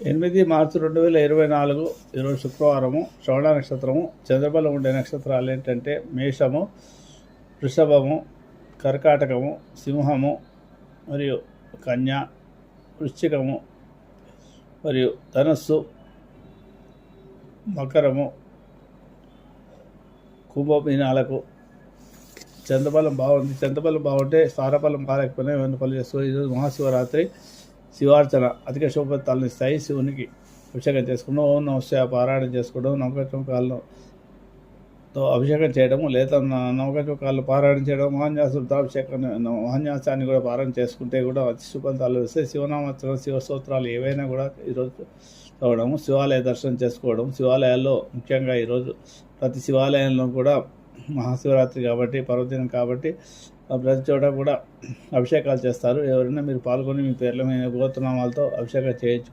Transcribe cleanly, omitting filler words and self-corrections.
8 మార్చి 2024 ఈరోజు శుక్రవారము, శ్రవణ నక్షత్రము. చంద్రబలం ఉండే నక్షత్రాలు ఏంటంటే మేషము, వృషభము, కర్కాటకము, సింహము మరియు కన్య, వృశ్చికము మరియు ధనస్సు, మకరము, కుంభమీనాలకు చంద్రబలం బాగుంది. చంద్రబలం బాగుంటే స్థానబలం కాలేకపోయినా ఏమైనా పనులు చేసుకోవాలి. ఈరోజు మహాశివరాత్రి, శివార్చన అధిక శుభఫలితాలను ఇస్తాయి. శివునికి అభిషేకం చేసుకున్నాం, ఓం నమస్తే పారాయణ చేసుకోవడం, నవకచమకాలతో అభిషేకం చేయడము, లేదా నవకచమకాలను పారాయణ చేయడం, మహాన్యాసాన్ని కూడా పారాయణ చేసుకుంటే కూడా అతి శుభఫలితాలు వస్తాయి. శివనామస్మరణ, శివ స్తోత్రాలు ఏవైనా కూడా ఈరోజు చదవడము, శివాలయ దర్శనం చేసుకోవడం. శివాలయాల్లో ముఖ్యంగా ఈరోజు ప్రతి శివాలయంలో కూడా మహాశివరాత్రి కాబట్టి, పర్వదినం కాబట్టి ప్రతి చోట కూడా అభిషేకాలు చేస్తారు. ఎవరైనా మీరు పాల్గొని మీ పేర్ల మీద గోత్రనామాలతో అభిషేకాలు చేయించుకో.